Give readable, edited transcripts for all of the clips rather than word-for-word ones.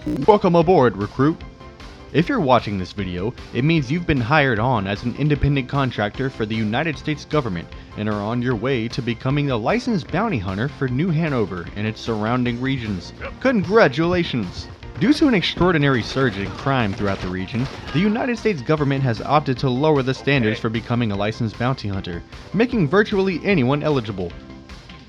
Welcome aboard, recruit. If you're watching this video, it means you've been hired on as an independent contractor for the United States government and are on your way to becoming a licensed bounty hunter for New Hanover and its surrounding regions. Congratulations! Due to an extraordinary surge in crime throughout the region, the United States government has opted to lower the standards for becoming a licensed bounty hunter, making virtually anyone eligible.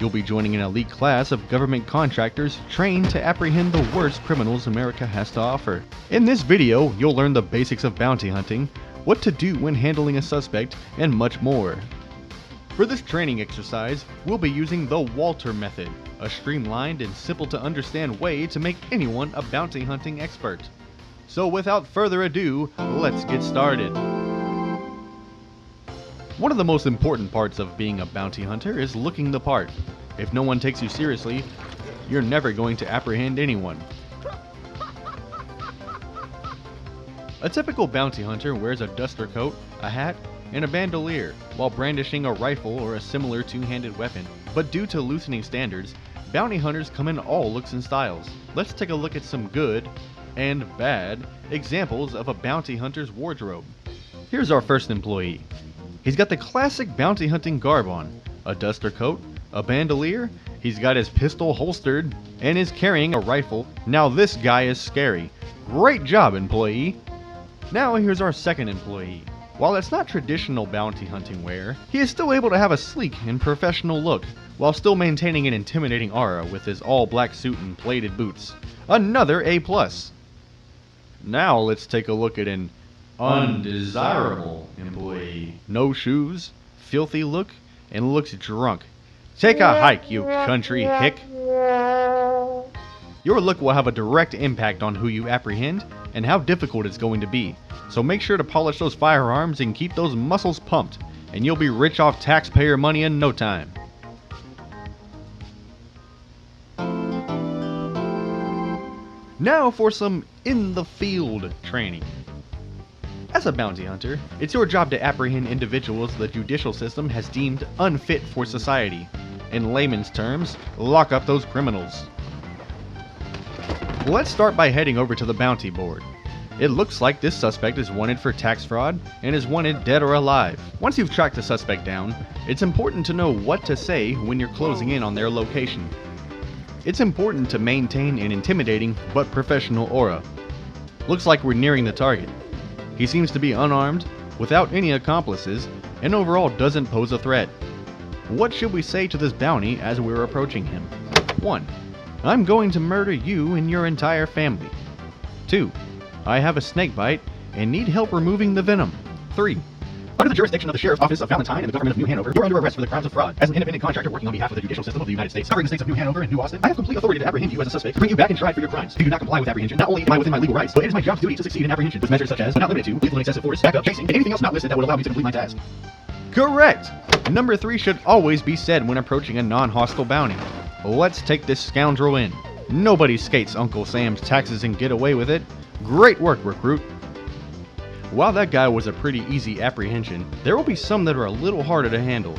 You'll be joining an elite class of government contractors trained to apprehend the worst criminals America has to offer. In this video, you'll learn the basics of bounty hunting, what to do when handling a suspect, and much more. For this training exercise, we'll be using the Walter method, a streamlined and simple to understand way to make anyone a bounty hunting expert. So without further ado, let's get started. One of the most important parts of being a bounty hunter is looking the part. If no one takes you seriously, you're never going to apprehend anyone. A typical bounty hunter wears a duster coat, a hat, and a bandolier, while brandishing a rifle or a similar two-handed weapon. But due to loosening standards, bounty hunters come in all looks and styles. Let's take a look at some good and bad examples of a bounty hunter's wardrobe. Here's our first employee. He's got the classic bounty hunting garb on, a duster coat, a bandolier, he's got his pistol holstered, and is carrying a rifle. Now this guy is scary. Great job, employee! Now here's our second employee. While it's not traditional bounty hunting wear, he is still able to have a sleek and professional look, while still maintaining an intimidating aura with his all-black suit and plated boots. Another A+. Now let's take a look at an undesirable employee. No shoes, filthy look, and looks drunk. Take a hike, you country hick. Your look will have a direct impact on who you apprehend and how difficult it's going to be. So make sure to polish those firearms and keep those muscles pumped, and you'll be rich off taxpayer money in no time. Now for some in-the-field training. As a bounty hunter, it's your job to apprehend individuals the judicial system has deemed unfit for society. In layman's terms, lock up those criminals. Let's start by heading over to the bounty board. It looks like this suspect is wanted for tax fraud and is wanted dead or alive. Once you've tracked the suspect down, it's important to know what to say when you're closing in on their location. It's important to maintain an intimidating but professional aura. Looks like we're nearing the target. He seems to be unarmed, without any accomplices, and overall doesn't pose a threat. What should we say to this bounty as we're approaching him? 1. I'm going to murder you and your entire family. 2. I have a snake bite and need help removing the venom. 3. Under the jurisdiction of the Sheriff's Office of Valentine and the government of New Hanover, you're under arrest for the crimes of fraud. As an independent contractor working on behalf of the judicial system of the United States, covering the states of New Hanover and New Austin, I have complete authority to apprehend you as a suspect, to bring you back and tried for your crimes. If you do not comply with apprehension, not only am I within my legal rights, but it is my job's duty to succeed in apprehension with measures such as, but not limited to, lethal and excessive force, backup, chasing, and anything else not listed that would allow me to complete my task. Correct! Number 3 should always be said when approaching a non-hostile bounty. Let's take this scoundrel in. Nobody skates Uncle Sam's taxes and get away with it. Great work, recruit. While that guy was a pretty easy apprehension, there will be some that are a little harder to handle.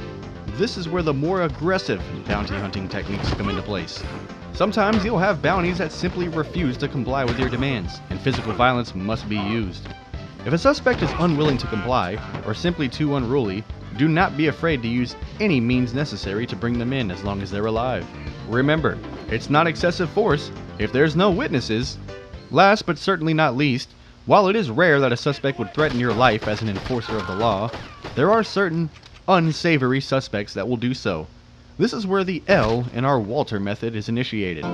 This is where the more aggressive bounty hunting techniques come into place. Sometimes you'll have bounties that simply refuse to comply with your demands, and physical violence must be used. If a suspect is unwilling to comply, or simply too unruly, do not be afraid to use any means necessary to bring them in as long as they're alive. Remember, it's not excessive force if there's no witnesses. Last but certainly not least, while it is rare that a suspect would threaten your life as an enforcer of the law, there are certain unsavory suspects that will do so. This is where the L in our Walter method is initiated.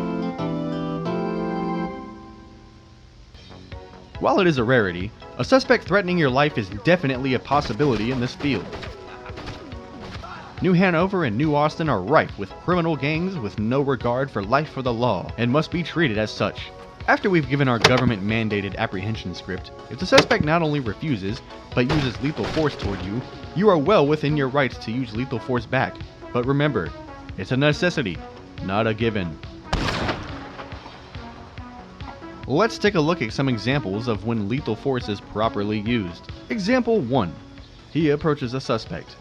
While it is a rarity, a suspect threatening your life is definitely a possibility in this field. New Hanover and New Austin are rife with criminal gangs with no regard for life or the law, and must be treated as such. After we've given our government-mandated apprehension script, if the suspect not only refuses, but uses lethal force toward you, you are well within your rights to use lethal force back. But remember, it's a necessity, not a given. Let's take a look at some examples of when lethal force is properly used. Example 1. He approaches a suspect.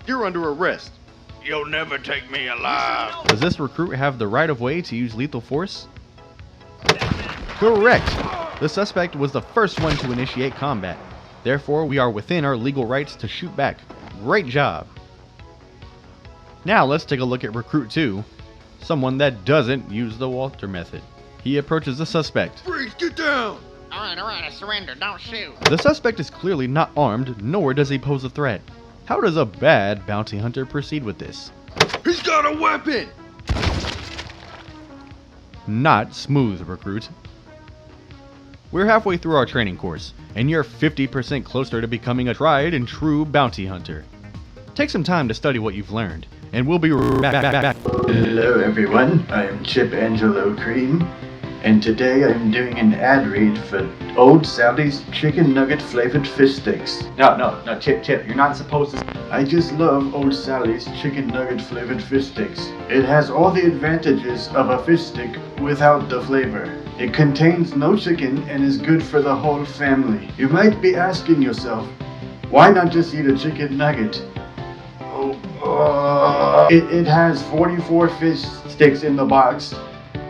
You're under arrest. You'll never take me alive. Does this recruit have the right of way to use lethal force? Correct! The suspect was the first one to initiate combat. Therefore, we are within our legal rights to shoot back. Great job! Now let's take a look at Recruit 2, someone that doesn't use the Walter method. He approaches the suspect. Freeze, get down! Alright, I surrender, don't shoot. The suspect is clearly not armed, nor does he pose a threat. How does a bad bounty hunter proceed with this? He's got a weapon! Not smooth, Recruit. We're halfway through our training course, and you're 50% closer to becoming a tried and true bounty hunter. Take some time to study what you've learned, and we'll be back. Hello everyone, I'm Chip Angelo Cream, and today I'm doing an ad read for Old Sally's Chicken Nugget Flavored Fish Sticks. No, Chip, you're not supposed to. I just love Old Sally's Chicken Nugget Flavored Fish Sticks. It has all the advantages of a fish stick without the flavor. It contains no chicken and is good for the whole family. You might be asking yourself, why not just eat a chicken nugget? It has 44 fish sticks in the box,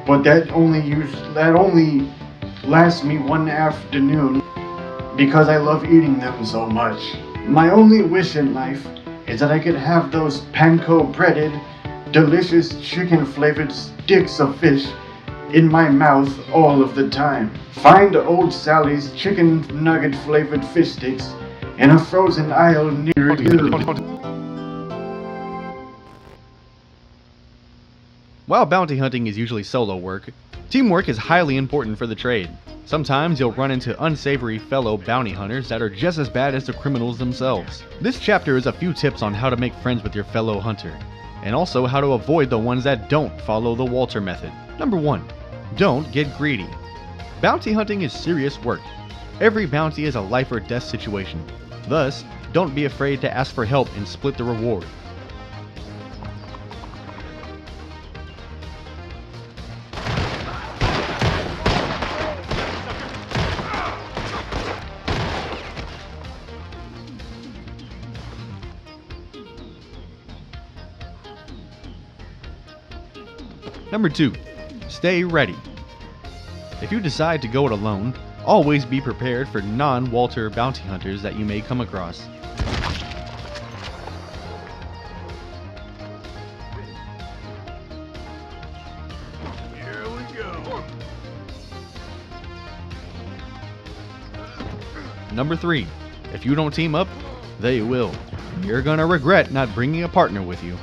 but that only lasts me one afternoon because I love eating them so much. My only wish in life is that I could have those panko breaded, delicious chicken flavored sticks of fish in my mouth all of the time. Find Old Sally's Chicken Nugget Flavored Fish Sticks in a frozen aisle near you. While bounty hunting is usually solo work, teamwork is highly important for the trade. Sometimes you'll run into unsavory fellow bounty hunters that are just as bad as the criminals themselves. This chapter is a few tips on how to make friends with your fellow hunter, and also how to avoid the ones that don't follow the Walter method. Number 1. Don't get greedy. Bounty hunting is serious work. Every bounty is a life or death situation. Thus, don't be afraid to ask for help and split the reward. Number 2. Stay ready. If you decide to go it alone, always be prepared for non-Walter bounty hunters that you may come across. Here we go. Number 3. If you don't team up, they will. You're gonna regret not bringing a partner with you.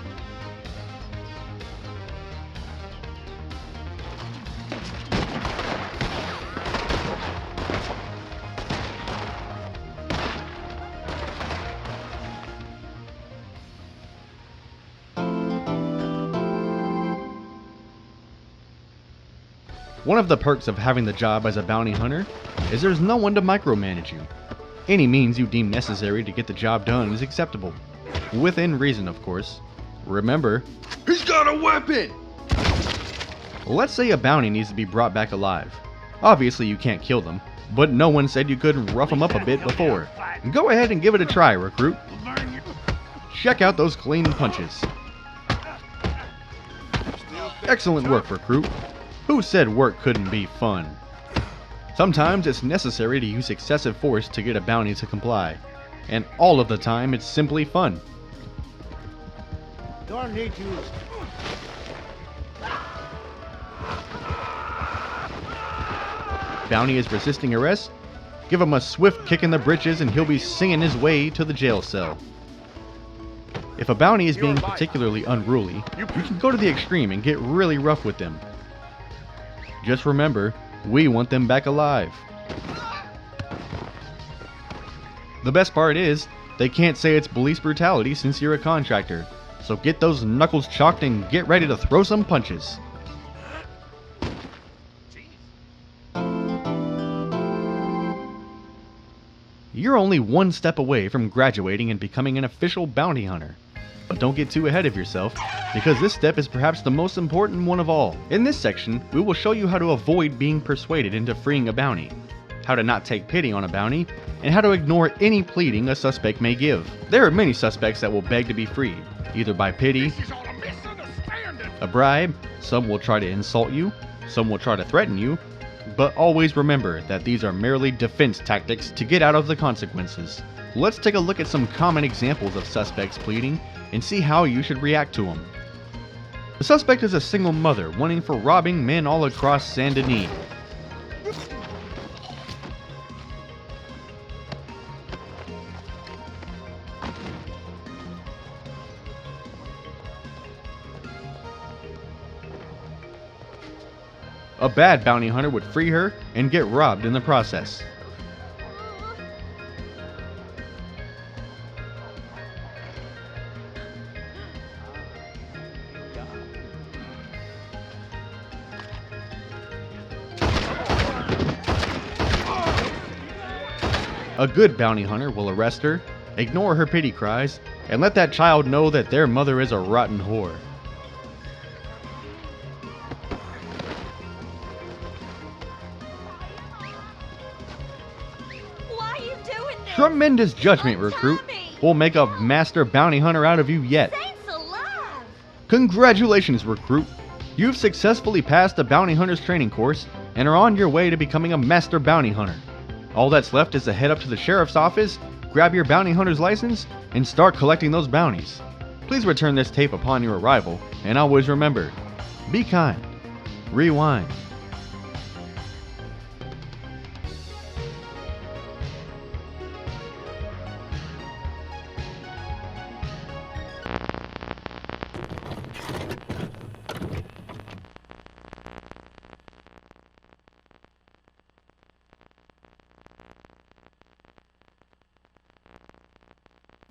One of the perks of having the job as a bounty hunter is there's no one to micromanage you. Any means you deem necessary to get the job done is acceptable. Within reason, of course. Remember, He's got a weapon! let's say a bounty needs to be brought back alive. Obviously you can't kill them, but no one said you couldn't rough them up a bit before. Go ahead and give it a try, Recruit. Check out those clean punches. Excellent work, Recruit. Who said work couldn't be fun? Sometimes it's necessary to use excessive force to get a bounty to comply, and all of the time it's simply fun. Don't need to. Bounty is resisting arrest? Give him a swift kick in the britches and he'll be singing his way to the jail cell. If a bounty is being particularly unruly, you can go to the extreme and get really rough with them. Just remember, we want them back alive. The best part is, they can't say it's police brutality since you're a contractor. So get those knuckles chalked and get ready to throw some punches. You're only one step away from graduating and becoming an official bounty hunter. But don't get too ahead of yourself, because this step is perhaps the most important one of all. In this section, we will show you how to avoid being persuaded into freeing a bounty, how to not take pity on a bounty, and how to ignore any pleading a suspect may give. There are many suspects that will beg to be freed, either by pity, a bribe, some will try to insult you, some will try to threaten you, But always remember that these are merely defense tactics to get out of the consequences. Let's take a look at some common examples of suspects pleading and see how you should react to them. The suspect is a single mother wanting for robbing men all across Saint Denis. A bad bounty hunter would free her and get robbed in the process. A good bounty hunter will arrest her, ignore her pity cries, and let that child know that their mother is a rotten whore. Why are you doing this? Tremendous judgment, recruit. We'll make a master bounty hunter out of you yet. Saints alive! Congratulations, recruit. You've successfully passed the bounty hunter's training course and are on your way to becoming a master bounty hunter. All that's left is to head up to the sheriff's office, grab your bounty hunter's license, and start collecting those bounties. Please return this tape upon your arrival, and always remember, be kind. Rewind.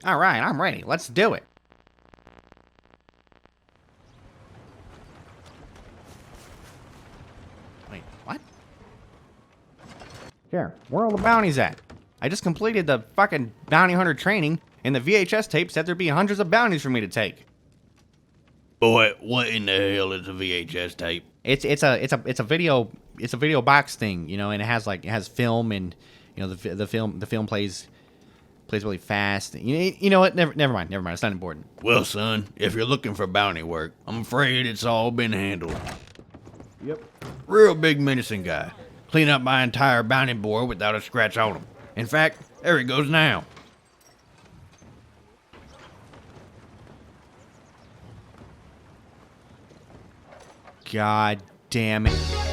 All right, I'm ready. Let's do it. Wait, what? Here, where are all the bounties at? I just completed the fucking bounty hunter training, and the VHS tape said there'd be hundreds of bounties for me to take. Boy, what in the hell is a VHS tape? It's a video box thing, you know, and it has film, and you know the film plays really fast. You know what? Never mind. It's not important. Well, son, if you're looking for bounty work, I'm afraid it's all been handled. Yep. Real big menacing guy. Clean up my entire bounty board without a scratch on him. In fact, there he goes now. God damn it.